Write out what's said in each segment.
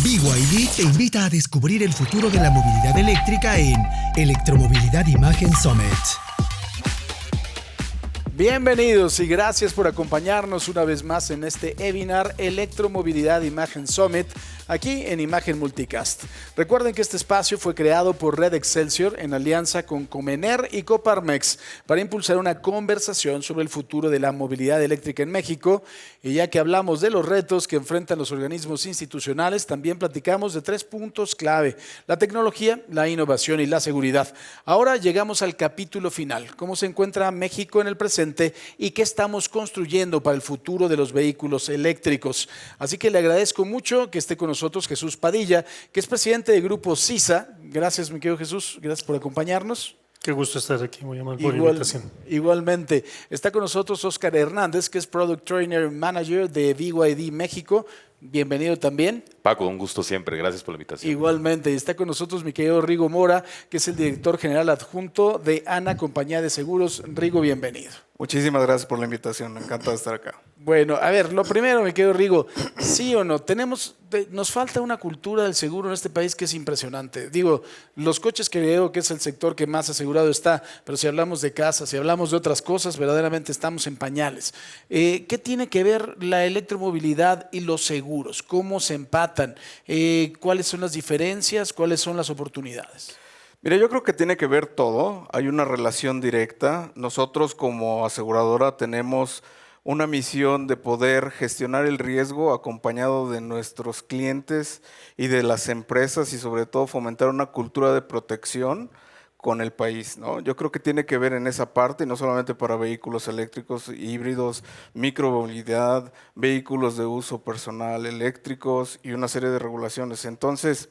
BYD te invita a descubrir el futuro de la movilidad eléctrica en Electromovilidad Imagen Summit. Bienvenidos y gracias por acompañarnos una vez más en este webinar Electromovilidad Imagen Summit, aquí en Imagen Multicast. Recuerden que este espacio fue creado por Red Excelsior en alianza con Comener y Coparmex para impulsar una conversación sobre el futuro de la movilidad eléctrica en México. Y ya que hablamos de los retos que enfrentan los organismos institucionales, también platicamos de 3 puntos clave: la tecnología, la innovación y la seguridad. Ahora llegamos al capítulo final: ¿cómo se encuentra México en el presente y qué estamos construyendo para el futuro de los vehículos eléctricos? Así que le agradezco mucho que esté con nosotros Jesús Padilla, que es presidente del grupo CISA. Gracias, mi querido Jesús, gracias por acompañarnos. Qué gusto estar aquí, muy amable por la invitación. Igualmente. Está con nosotros Oscar Hernández, que es Product Trainer Manager de BYD México. Bienvenido también. Paco, un gusto siempre, gracias por la invitación. Igualmente. Y está con nosotros mi querido Rigo Mora, que es el director general adjunto de ANA, Compañía de Seguros. Rigo, bienvenido. Muchísimas gracias por la invitación, me encanta estar acá. Bueno, a ver, lo primero, mi querido Rigo, ¿sí o no? Nos falta una cultura del seguro en este país que es impresionante. Digo, los coches, que veo que es el sector que más asegurado está, pero si hablamos de casas, si hablamos de otras cosas, verdaderamente estamos en pañales. ¿Qué tiene que ver la electromovilidad y los seguros? ¿Cómo se empatan? ¿Cuáles son las diferencias? ¿Cuáles son las oportunidades? Mira, yo creo que tiene que ver todo, hay una relación directa. Nosotros como aseguradora tenemos una misión de poder gestionar el riesgo acompañado de nuestros clientes y de las empresas, y sobre todo fomentar una cultura de protección con el país, ¿no? Yo creo que tiene que ver en esa parte, y no solamente para vehículos eléctricos, híbridos, micromovilidad, vehículos de uso personal eléctricos y una serie de regulaciones. Entonces,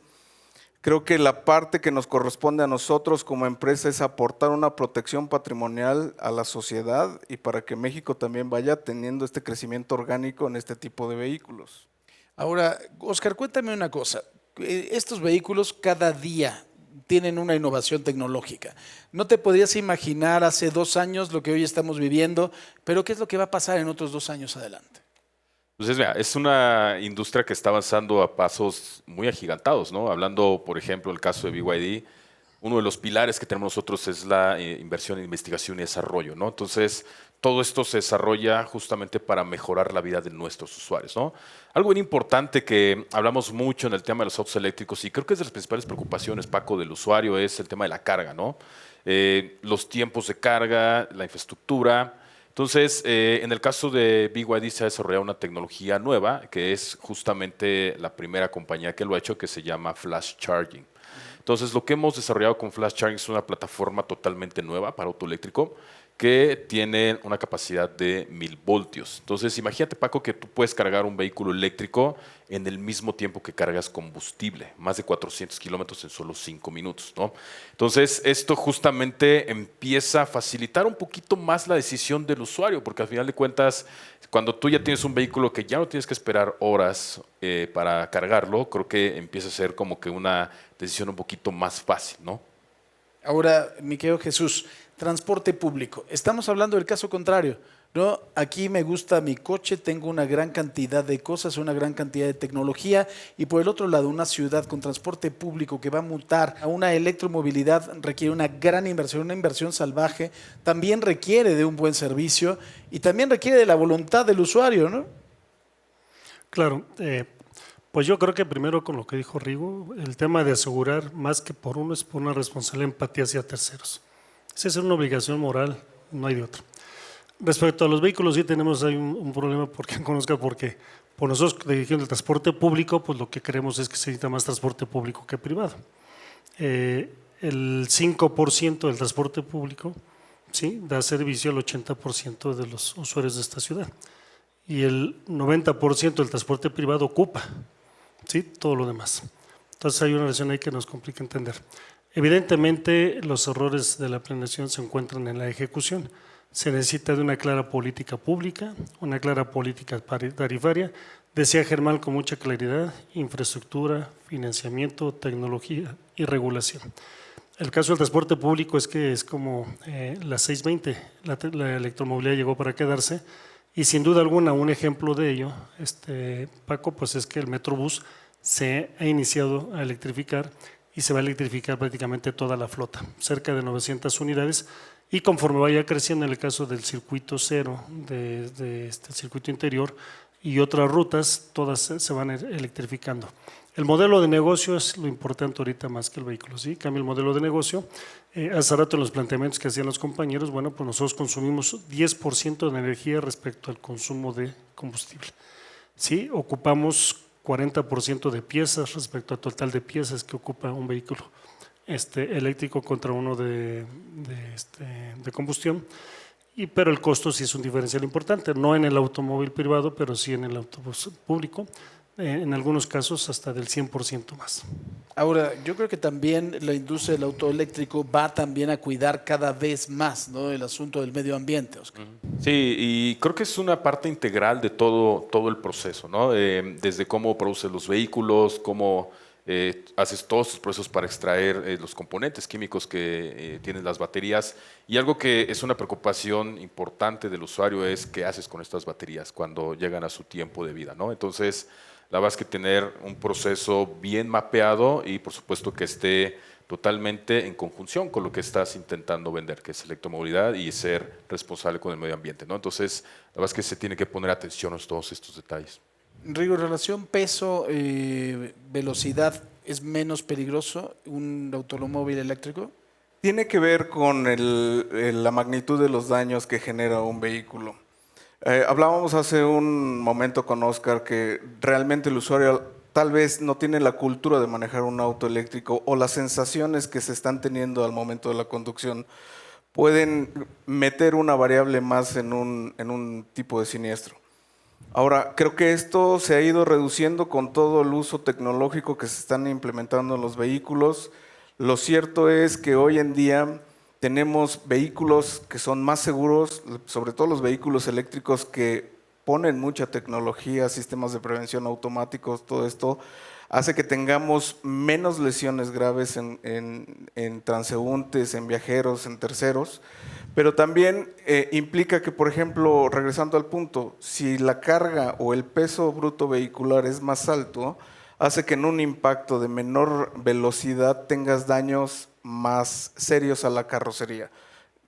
creo que la parte que nos corresponde a nosotros como empresa es aportar una protección patrimonial a la sociedad y para que México también vaya teniendo este crecimiento orgánico en este tipo de vehículos. Ahora, Oscar, cuéntame una cosa. Estos vehículos cada día tienen una innovación tecnológica. No te podrías imaginar hace 2 años lo que hoy estamos viviendo, pero ¿qué es lo que va a pasar en otros 2 años adelante? Entonces, mira, es una industria que está avanzando a pasos muy agigantados, ¿no? Hablando, por ejemplo, del caso de BYD, uno de los pilares que tenemos nosotros es la inversión en investigación y desarrollo, ¿no? Entonces, todo esto se desarrolla justamente para mejorar la vida de nuestros usuarios, ¿no? Algo bien importante que hablamos mucho en el tema de los autos eléctricos, y creo que es de las principales preocupaciones, Paco, del usuario, es el tema de la carga, ¿no? Los tiempos de carga, la infraestructura. Entonces, en el caso de BYD se ha desarrollado una tecnología nueva, que es justamente la primera compañía que lo ha hecho, que se llama Flash Charging. Entonces, lo que hemos desarrollado con Flash Charging es una plataforma totalmente nueva para auto eléctrico que tiene una capacidad de 1000 voltios. Entonces, imagínate, Paco, que tú puedes cargar un vehículo eléctrico en el mismo tiempo que cargas combustible, más de 400 kilómetros en solo 5 minutos, ¿no? Entonces, esto justamente empieza a facilitar un poquito más la decisión del usuario, porque al final de cuentas, cuando tú ya tienes un vehículo que ya no tienes que esperar horas para cargarlo, creo que empieza a ser como que una decisión un poquito más fácil, ¿no? Ahora, mi querido Jesús, transporte público. Estamos hablando del caso contrario, ¿no? Aquí me gusta mi coche, tengo una gran cantidad de cosas, una gran cantidad de tecnología, y por el otro lado, una ciudad con transporte público que va a mutar a una electromovilidad requiere una gran inversión, una inversión salvaje, también requiere de un buen servicio y también requiere de la voluntad del usuario, ¿no? Claro, pues yo creo que primero con lo que dijo Rigo, el tema de asegurar más que por uno es por una responsable empatía hacia terceros. Esa es una obligación moral, no hay de otra. Respecto a los vehículos, sí tenemos ahí un problema, porque por nosotros dirigiendo el transporte público, pues lo que queremos es que se necesita más transporte público que privado. El 5% del transporte público, ¿sí?, da servicio al 80% de los usuarios de esta ciudad, y el 90% del transporte privado ocupa, ¿sí?, todo lo demás. Entonces hay una relación ahí que nos complica entender. Evidentemente, los errores de la planeación se encuentran en la ejecución. Se necesita de una clara política pública, una clara política tarifaria. Decía Germán con mucha claridad: infraestructura, financiamiento, tecnología y regulación. El caso del transporte público es que es como la 620, la electromovilidad llegó para quedarse, y sin duda alguna un ejemplo de ello, Paco, pues es que el Metrobús se ha iniciado a electrificar y se va a electrificar prácticamente toda la flota, cerca de 900 unidades, y conforme vaya creciendo en el caso del circuito cero, el circuito interior y otras rutas, todas se van electrificando. El modelo de negocio es lo importante ahorita más que el vehículo, ¿sí? Cambia el modelo de negocio. Hace rato en los planteamientos que hacían los compañeros, bueno, pues nosotros consumimos 10% de energía respecto al consumo de combustible. Sí, ocupamos 40% de piezas respecto al total de piezas que ocupa un vehículo eléctrico contra uno de combustión, pero el costo sí es un diferencial importante, no en el automóvil privado, pero sí en el autobús público, en algunos casos hasta del 100% más. Ahora, yo creo que también la industria del auto eléctrico va también a cuidar cada vez más, ¿no?, el asunto del medio ambiente, Oscar. Sí, y creo que es una parte integral de todo el proceso, ¿no? Desde cómo produces los vehículos, cómo haces todos tus procesos para extraer los componentes químicos que tienen las baterías. Y algo que es una preocupación importante del usuario es qué haces con estas baterías cuando llegan a su tiempo de vida, ¿no? Entonces, la verdad es que tener un proceso bien mapeado y por supuesto que esté totalmente en conjunción con lo que estás intentando vender, que es electromovilidad y ser responsable con el medio ambiente, ¿no? Entonces, la verdad es que se tiene que poner atención a todos estos detalles. Rigo, en relación peso, velocidad, ¿es menos peligroso un automóvil eléctrico? Tiene que ver con la magnitud de los daños que genera un vehículo. Hablábamos hace un momento con Oscar que realmente el usuario tal vez no tiene la cultura de manejar un auto eléctrico o las sensaciones que se están teniendo al momento de la conducción pueden meter una variable más en un tipo de siniestro. Ahora, creo que esto se ha ido reduciendo con todo el uso tecnológico que se están implementando en los vehículos. Lo cierto es que hoy en día tenemos vehículos que son más seguros, sobre todo los vehículos eléctricos que ponen mucha tecnología, sistemas de prevención automáticos, todo esto hace que tengamos menos lesiones graves en transeúntes, en viajeros, en terceros, pero también implica que, por ejemplo, regresando al punto, si la carga o el peso bruto vehicular es más alto, hace que en un impacto de menor velocidad tengas daños más serios a la carrocería.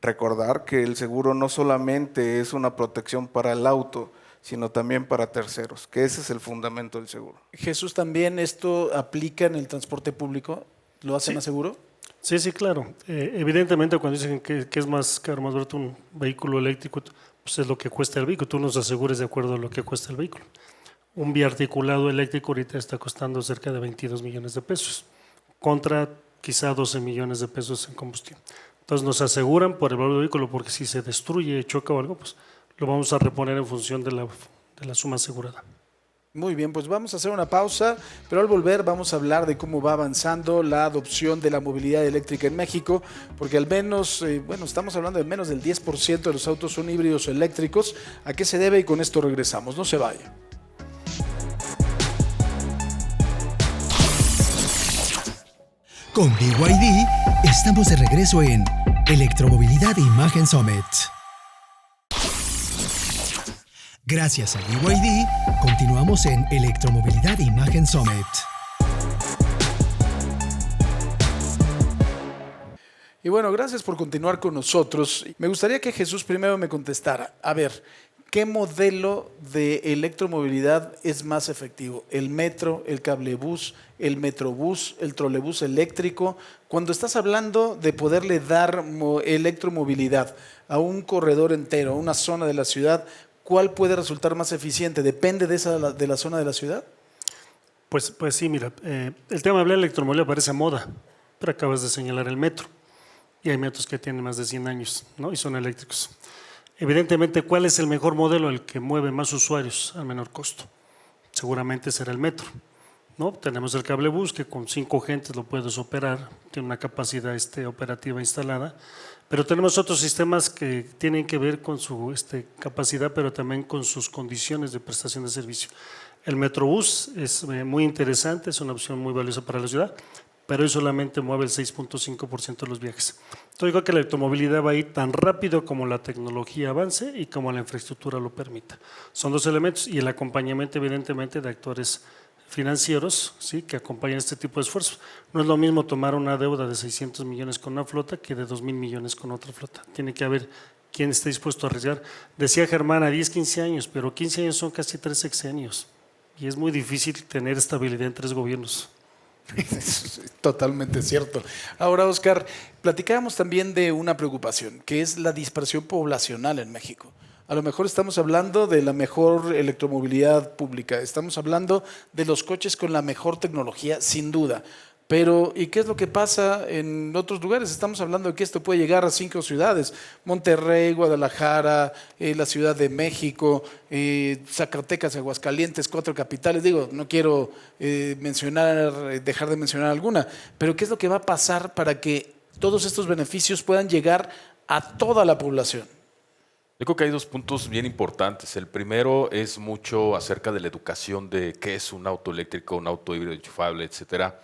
Recordar que el seguro no solamente es una protección para el auto, sino también para terceros, que ese es el fundamento del seguro. Jesús, ¿también esto aplica en el transporte público? ¿Lo hace más seguro? Sí, sí, claro. Evidentemente, cuando dicen que es más caro, más barato un vehículo eléctrico, pues es lo que cuesta el vehículo. Tú nos asegures de acuerdo a lo que cuesta el vehículo. Un biarticulado eléctrico ahorita está costando cerca de 22 millones de pesos, contra quizá 12 millones de pesos en combustión. Entonces nos aseguran por el valor del vehículo, porque si se destruye, choca o algo, pues lo vamos a reponer en función de la suma asegurada. Muy bien, pues vamos a hacer una pausa, pero al volver vamos a hablar de cómo va avanzando la adopción de la movilidad eléctrica en México, porque al menos, estamos hablando de menos del 10% de los autos son híbridos o eléctricos. ¿A qué se debe? Y con esto regresamos, no se vaya. Con BYD estamos de regreso en Electromovilidad e Imagen Summit. Gracias a BYD, continuamos en Electromovilidad e Imagen Summit. Y bueno, gracias por continuar con nosotros. Me gustaría que Jesús primero me contestara. A ver, ¿qué modelo de electromovilidad es más efectivo? ¿El metro, el cablebús, el metrobús, el trolebús eléctrico? Cuando estás hablando de poderle dar electromovilidad a un corredor entero, a una zona de la ciudad, ¿cuál puede resultar más eficiente? ¿Depende de la zona de la ciudad? Pues sí, mira, el tema de la electromovilidad parece moda, pero acabas de señalar el metro. Y hay metros que tienen más de 100 años, ¿no? Y son eléctricos. Evidentemente, ¿cuál es el mejor modelo? El que mueve más usuarios al menor costo. Seguramente será el metro, ¿no? Tenemos el cablebús, que con 5 gentes lo puedes operar, tiene una capacidad operativa instalada, pero tenemos otros sistemas que tienen que ver con su capacidad, pero también con sus condiciones de prestación de servicio. El metrobús es muy interesante, es una opción muy valiosa para la ciudad, pero hoy solamente mueve el 6.5% de los viajes. Entonces digo que la electromovilidad va a ir tan rápido como la tecnología avance y como la infraestructura lo permita. Son dos elementos, y el acompañamiento evidentemente de actores financieros, ¿sí?, que acompañan este tipo de esfuerzos. No es lo mismo tomar una deuda de 600 millones con una flota que de 2,000 millones con otra flota. Tiene que haber quien esté dispuesto a arriesgar. Decía Germán, a 10, 15 años, pero 15 años son casi 3 sexenios y es muy difícil tener estabilidad en 3 gobiernos. Es totalmente cierto. Ahora, Oscar, platicábamos también de una preocupación, que es la dispersión poblacional en México. A lo mejor estamos hablando de la mejor electromovilidad pública, estamos hablando de los coches con la mejor tecnología, sin duda. Pero, ¿y qué es lo que pasa en otros lugares? Estamos hablando de que esto puede llegar a 5 ciudades: Monterrey, Guadalajara, la Ciudad de México, Zacatecas, Aguascalientes, 4 capitales. Digo, no quiero dejar de mencionar alguna, pero ¿qué es lo que va a pasar para que todos estos beneficios puedan llegar a toda la población? Yo creo que hay 2 puntos bien importantes. El primero es mucho acerca de la educación de qué es un auto eléctrico, un auto híbrido enchufable, etcétera.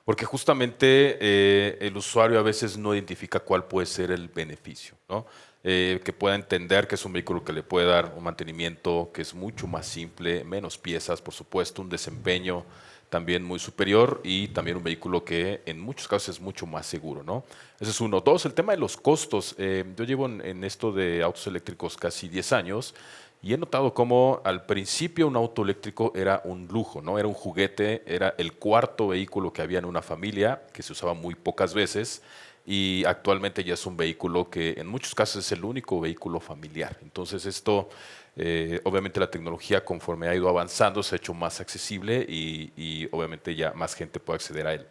Porque justamente el usuario a veces no identifica cuál puede ser el beneficio, ¿no? Que pueda entender que es un vehículo que le puede dar un mantenimiento que es mucho más simple, menos piezas, por supuesto, un desempeño también muy superior y también un vehículo que en muchos casos es mucho más seguro, ¿no? Ese es uno. 2, el tema de los costos. Yo llevo en esto de autos eléctricos casi 10 años. Y he notado cómo al principio un auto eléctrico era un lujo, ¿no? Era un juguete, era el 4.º vehículo que había en una familia, que se usaba muy pocas veces, y actualmente ya es un vehículo que en muchos casos es el único vehículo familiar. Entonces esto, obviamente la tecnología conforme ha ido avanzando se ha hecho más accesible y obviamente ya más gente puede acceder a él.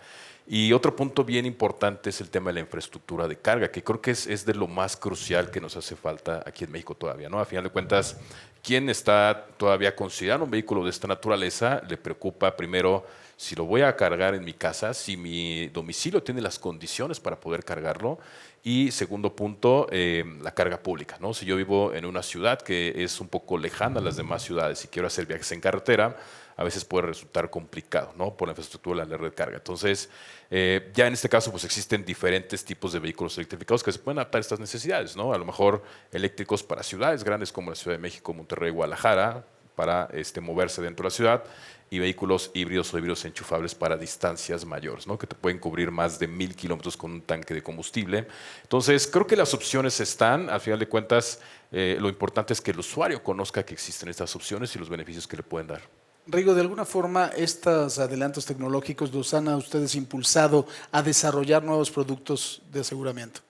Y otro punto bien importante es el tema de la infraestructura de carga, que creo que es de lo más crucial que nos hace falta aquí en México todavía, ¿no? A final de cuentas, quien está todavía considerando un vehículo de esta naturaleza, le preocupa primero si lo voy a cargar en mi casa, si mi domicilio tiene las condiciones para poder cargarlo. Y segundo punto, la carga pública, ¿no? Si yo vivo en una ciudad que es un poco lejana a las demás ciudades y quiero hacer viajes en carretera, a veces puede resultar complicado, ¿no? Por la infraestructura de la red de carga. Entonces, ya en este caso, pues existen diferentes tipos de vehículos electrificados que se pueden adaptar a estas necesidades, ¿no? A lo mejor eléctricos para ciudades grandes como la Ciudad de México, Monterrey, Guadalajara, para moverse dentro de la ciudad, y vehículos híbridos o híbridos enchufables para distancias mayores, ¿no? Que te pueden cubrir más de 1,000 kilómetros con un tanque de combustible. Entonces, creo que las opciones están. Al final de cuentas, lo importante es que el usuario conozca que existen estas opciones y los beneficios que le pueden dar. Rigo, de alguna forma, estos adelantos tecnológicos los han a ustedes impulsado a desarrollar nuevos productos de aseguramiento.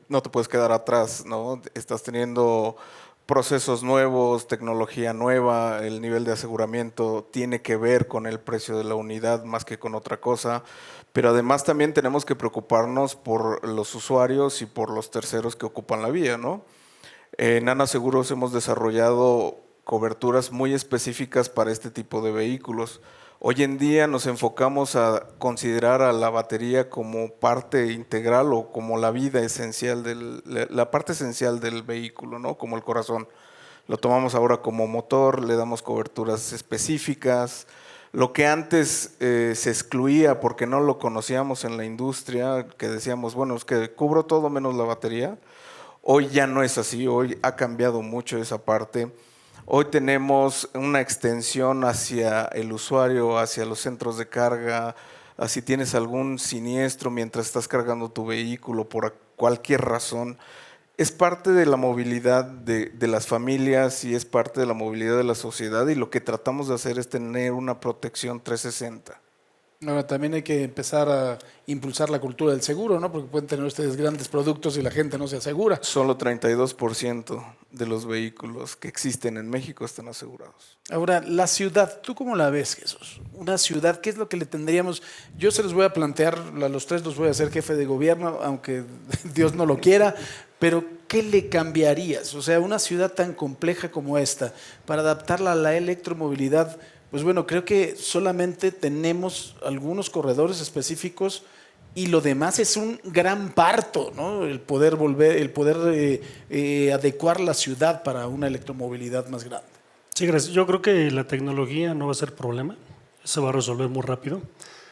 No te puedes quedar atrás, ¿no? Estás teniendo procesos nuevos, tecnología nueva, el nivel de aseguramiento tiene que ver con el precio de la unidad más que con otra cosa, pero además también tenemos que preocuparnos por los usuarios y por los terceros que ocupan la vía, ¿no? En ANA Seguros hemos desarrollado coberturas muy específicas para este tipo de vehículos. Hoy en día nos enfocamos a considerar a la batería como parte integral o como la vida esencial, la parte esencial del vehículo, ¿no? Como el corazón. Lo tomamos ahora como motor, le damos coberturas específicas. Lo que antes se excluía porque no lo conocíamos en la industria, que decíamos, bueno, es que cubro todo menos la batería. Hoy ya no es así, hoy ha cambiado mucho esa parte. Hoy tenemos una extensión hacia el usuario, hacia los centros de carga. Si tienes algún siniestro mientras estás cargando tu vehículo por cualquier razón, es parte de la movilidad de las familias y es parte de la movilidad de la sociedad, y lo que tratamos de hacer es tener una protección 360. Ahora, también hay que empezar a impulsar la cultura del seguro, ¿no? Porque pueden tener ustedes grandes productos y la gente no se asegura. Solo 32% de los vehículos que existen en México están asegurados. Ahora, la ciudad, ¿tú cómo la ves, Jesús? Una ciudad, ¿qué es lo que le tendríamos? Yo se los voy a plantear, a los tres los voy a hacer jefe de gobierno, aunque Dios no lo quiera, pero ¿qué le cambiarías? O sea, una ciudad tan compleja como esta, para adaptarla a la electromovilidad. Pues bueno, creo que solamente tenemos algunos corredores específicos y lo demás es un gran parto, ¿no? El poder adecuar la ciudad para una electromovilidad más grande. Sí, gracias. Yo creo que la tecnología no va a ser problema, se va a resolver muy rápido.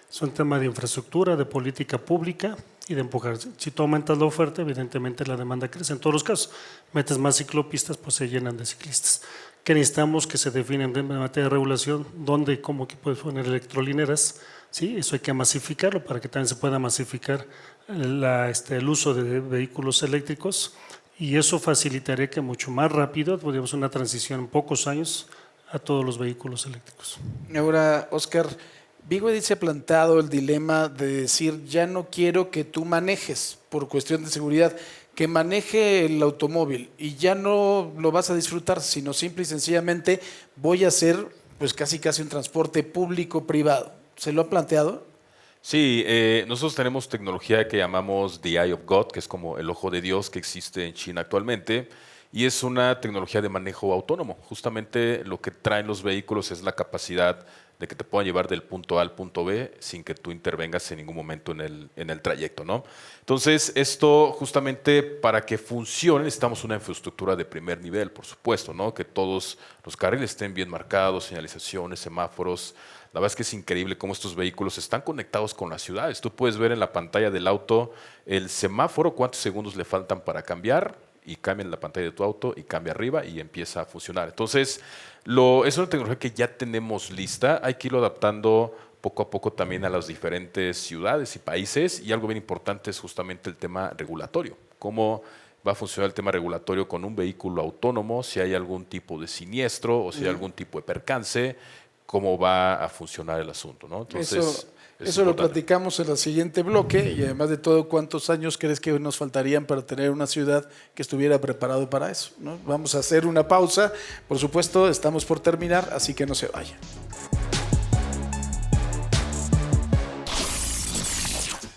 Es un tema de infraestructura, de política pública y de empujar. Si tú aumentas la oferta, evidentemente la demanda crece. En todos los casos, metes más ciclopistas, pues se llenan de ciclistas. que necesitamos que se definan en materia de regulación, dónde y cómo que puedes poner electrolineras. Sí, eso hay que masificarlo para que también se pueda masificar el uso de vehículos eléctricos, y eso facilitaría que mucho más rápido podríamos una transición en pocos años a todos los vehículos eléctricos. Ahora, Oscar, BYD se ha plantado el dilema de decir, ya no quiero que tú manejes por cuestión de seguridad, que maneje el automóvil y ya no lo vas a disfrutar, sino simple y sencillamente voy a hacer pues casi un transporte público-privado. ¿Se lo ha planteado? Sí, nosotros tenemos tecnología que llamamos The Eye of God, que es como el ojo de Dios que existe en China actualmente, y es una tecnología de manejo autónomo. Justamente lo que traen los vehículos es la capacidad de que te puedan llevar del punto A al punto B sin que tú intervengas en ningún momento en el trayecto, ¿no? Entonces, esto justamente para que funcione necesitamos una infraestructura de primer nivel, por supuesto, ¿no? Que todos los carriles estén bien marcados, señalizaciones, semáforos. La verdad es que es increíble cómo estos vehículos están conectados con las ciudades. Tú puedes ver en la pantalla del auto el semáforo, cuántos segundos le faltan para cambiar, y cambia en la pantalla de tu auto y cambia arriba y empieza a funcionar. Entonces, es una tecnología que ya tenemos lista. Hay que irlo adaptando poco a poco también a las diferentes ciudades y países. Y algo bien importante es justamente el tema regulatorio. ¿Cómo va a funcionar el tema regulatorio con un vehículo autónomo? Si hay algún tipo de siniestro o si hay algún tipo de percance, ¿cómo va a funcionar el asunto, ¿no? Entonces, eso lo platicamos en el siguiente bloque, y además de todo, ¿cuántos años crees que nos faltarían para tener una ciudad que estuviera preparado para eso, ¿no? Vamos a hacer una pausa, por supuesto, estamos por terminar, así que no se vayan.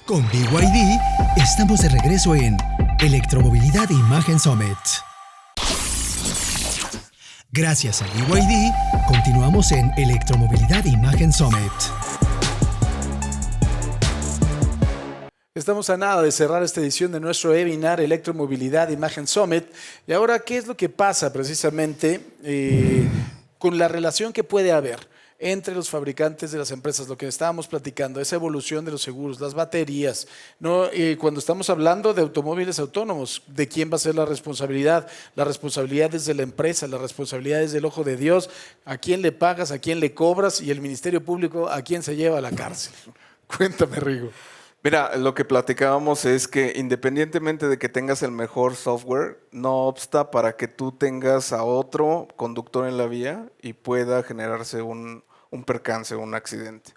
Con BYD estamos de regreso en Electromovilidad e Imagen Summit. Gracias a BYD, continuamos en Electromovilidad e Imagen Summit. Estamos a nada de cerrar esta edición de nuestro webinar Electromovilidad Imagen Summit. Y ahora, ¿qué es lo que pasa precisamente con la relación que puede haber entre los fabricantes de las empresas? Lo que estábamos platicando, esa evolución de los seguros, las baterías, ¿no? Cuando estamos hablando de automóviles autónomos, ¿de quién va a ser la responsabilidad? La responsabilidad es de la empresa, la responsabilidad es del ojo de Dios. ¿A quién le pagas, a quién le cobras? Y el Ministerio Público, ¿a quién se lleva a la cárcel? Cuéntame, Rigo. Mira, lo que platicábamos es que independientemente de que tengas el mejor software, no obsta para que tú tengas a otro conductor en la vía y pueda generarse un percance, un accidente.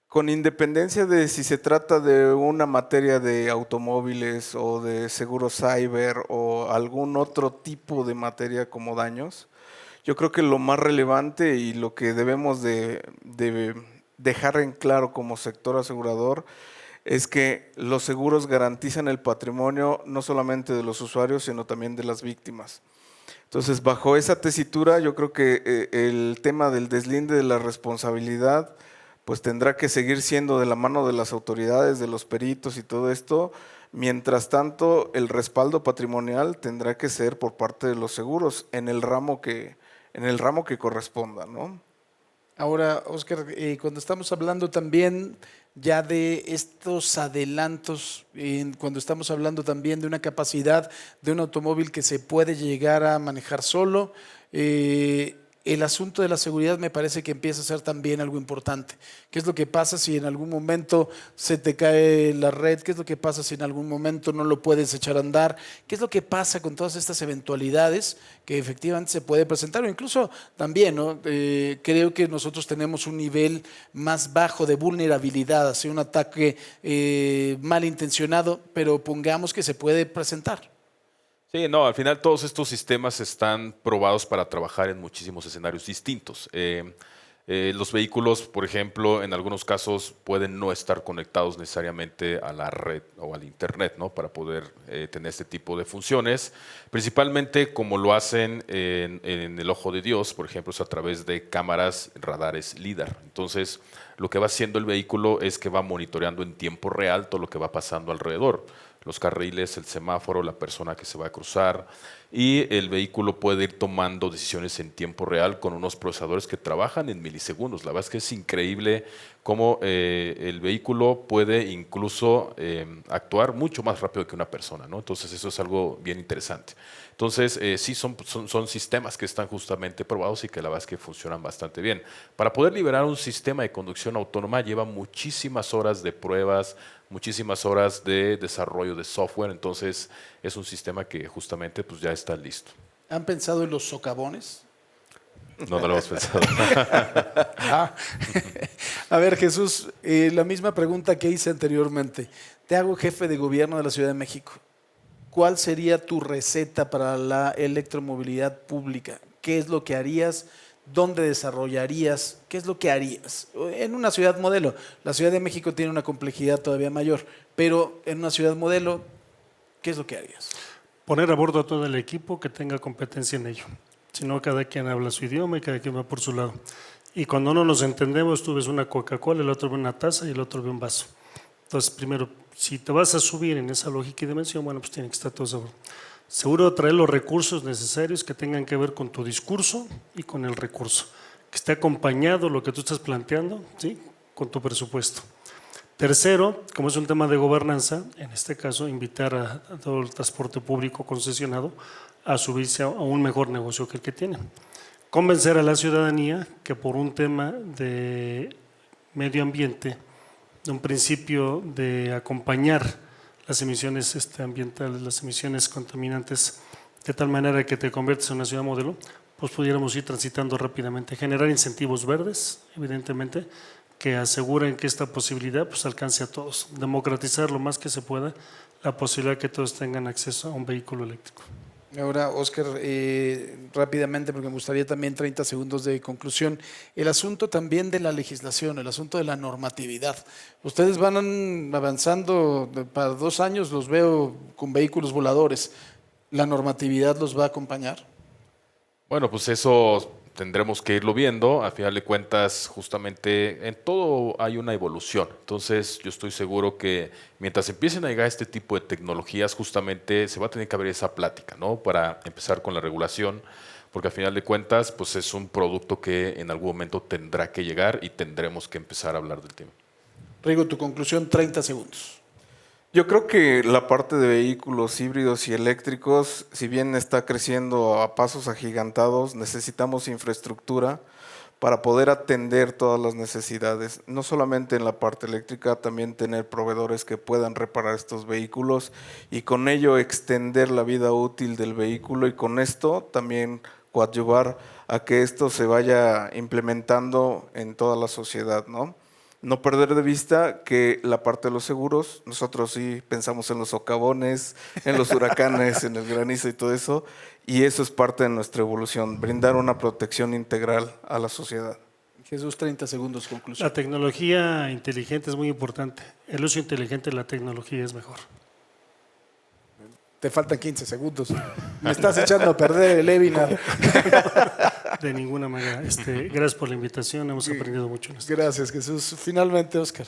Con independencia de si se trata de una materia de automóviles o de seguro cyber o algún otro tipo de materia como daños, yo creo que lo más relevante y lo que debemos de dejar en claro como sector asegurador es que los seguros garantizan el patrimonio no solamente de los usuarios, sino también de las víctimas. Entonces, bajo esa tesitura, yo creo que el tema del deslinde de la responsabilidad pues tendrá que seguir siendo de la mano de las autoridades, de los peritos y todo esto. Mientras tanto, el respaldo patrimonial tendrá que ser por parte de los seguros en el ramo que corresponda, ¿no? Ahora, Oscar, cuando estamos hablando también ya de estos adelantos, cuando estamos hablando también de una capacidad de un automóvil que se puede llegar a manejar solo, el asunto de la seguridad me parece que empieza a ser también algo importante. ¿Qué es lo que pasa si en algún momento se te cae la red? ¿Qué es lo que pasa si en algún momento no lo puedes echar a andar? ¿Qué es lo que pasa con todas estas eventualidades que efectivamente se puede presentar? O incluso también, ¿no? Creo que nosotros tenemos un nivel más bajo de vulnerabilidad hacia un ataque malintencionado, pero pongamos que se puede presentar. Sí, no, al final todos estos sistemas están probados para trabajar en muchísimos escenarios distintos. Los vehículos, por ejemplo, en algunos casos pueden no estar conectados necesariamente a la red o al internet, ¿no? Para poder tener este tipo de funciones. Principalmente como lo hacen en el ojo de Dios, por ejemplo, es a través de cámaras, radares LIDAR. Entonces, lo que va haciendo el vehículo es que va monitoreando en tiempo real todo lo que va pasando alrededor. los carriles, el semáforo, la persona que se va a cruzar, y el vehículo puede ir tomando decisiones en tiempo real con unos procesadores que trabajan en milisegundos. La verdad es que es increíble cómo el vehículo puede incluso actuar mucho más rápido que una persona, ¿no? Entonces eso es algo bien interesante. Entonces sí son sistemas que están justamente probados y que la verdad es que funcionan bastante bien. Para poder liberar un sistema de conducción autónoma lleva muchísimas horas de pruebas, muchísimas horas de desarrollo de software, entonces es un sistema que justamente pues ya está listo. ¿Han pensado en los socavones? No lo hemos pensado. A ver, Jesús, la misma pregunta que hice anteriormente. Te hago jefe de gobierno de la Ciudad de México. ¿Cuál sería tu receta para la electromovilidad pública? ¿Qué es lo que harías? ¿Dónde desarrollarías? ¿Qué es lo que harías? En una ciudad modelo. La Ciudad de México tiene una complejidad todavía mayor, pero en una ciudad modelo, ¿qué es lo que harías? Poner a bordo a todo el equipo que tenga competencia en ello. Si no, cada quien habla su idioma y cada quien va por su lado. Y cuando no nos entendemos, tú ves una Coca-Cola, el otro ve una taza y el otro ve un vaso. Entonces, primero, si te vas a subir en esa lógica y dimensión, bueno, pues tiene que estar todo seguro. Seguro traer los recursos necesarios que tengan que ver con tu discurso y con el recurso. Que esté acompañado lo que tú estás planteando, ¿sí?, con tu presupuesto. Tercero, como es un tema de gobernanza, en este caso, invitar a todo el transporte público concesionado a subirse a un mejor negocio que el que tienen. Convencer a la ciudadanía que por un tema de medio ambiente, de un principio de acompañar las emisiones ambientales, las emisiones contaminantes, de tal manera que te conviertes en una ciudad modelo, pues pudiéramos ir transitando rápidamente, generar incentivos verdes, evidentemente, que aseguren que esta posibilidad pues alcance a todos, democratizar lo más que se pueda la posibilidad que todos tengan acceso a un vehículo eléctrico. Ahora, Óscar, rápidamente, porque me gustaría también 30 segundos de conclusión, el asunto también de la legislación, el asunto de la normatividad. Ustedes van avanzando, para 2 años los veo con vehículos voladores. ¿La normatividad los va a acompañar? Bueno, pues eso tendremos que irlo viendo. A final de cuentas, justamente en todo hay una evolución. Entonces, yo estoy seguro que mientras empiecen a llegar este tipo de tecnologías, justamente se va a tener que abrir esa plática, ¿no? Para empezar con la regulación, porque a final de cuentas, pues es un producto que en algún momento tendrá que llegar y tendremos que empezar a hablar del tema. Rigo, tu conclusión, 30 segundos. Yo creo que la parte de vehículos híbridos y eléctricos, si bien está creciendo a pasos agigantados, necesitamos infraestructura para poder atender todas las necesidades. No solamente en la parte eléctrica, también tener proveedores que puedan reparar estos vehículos y con ello extender la vida útil del vehículo y con esto también coadyuvar a que esto se vaya implementando en toda la sociedad, ¿no? No perder de vista que la parte de los seguros, nosotros sí pensamos en los socavones, en los huracanes, en el granizo y todo eso, y eso es parte de nuestra evolución, brindar una protección integral a la sociedad. Jesús, 30 segundos, conclusión. La tecnología inteligente es muy importante. El uso inteligente de la tecnología es mejor. Te faltan 15 segundos. Me estás echando a perder el webinar. De ninguna manera. Gracias por la invitación, hemos aprendido mucho en esto. Gracias, Jesús. Finalmente, Óscar.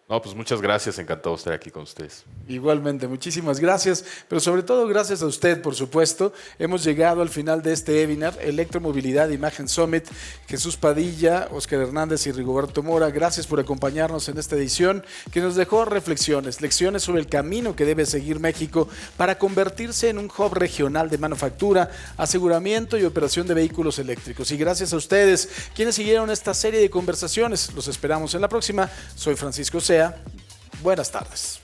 No, pues muchas gracias, encantado de estar aquí con ustedes. Igualmente, muchísimas gracias, pero sobre todo gracias a usted, por supuesto. Hemos llegado al final de este webinar, Electromovilidad Imagen Summit. Jesús Padilla, Óscar Hernández y Rigoberto Mora, gracias por acompañarnos en esta edición que nos dejó reflexiones, lecciones sobre el camino que debe seguir México para convertirse en un hub regional de manufactura, aseguramiento y operación de vehículos eléctricos. Y gracias a ustedes, quienes siguieron esta serie de conversaciones. Los esperamos en la próxima. Soy Francisco Sea. Buenas tardes.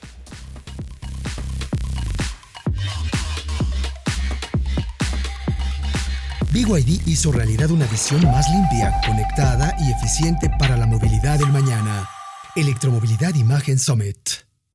BYD hizo realidad una visión más limpia, conectada y eficiente para la movilidad del mañana. Electromovilidad Imagen Summit.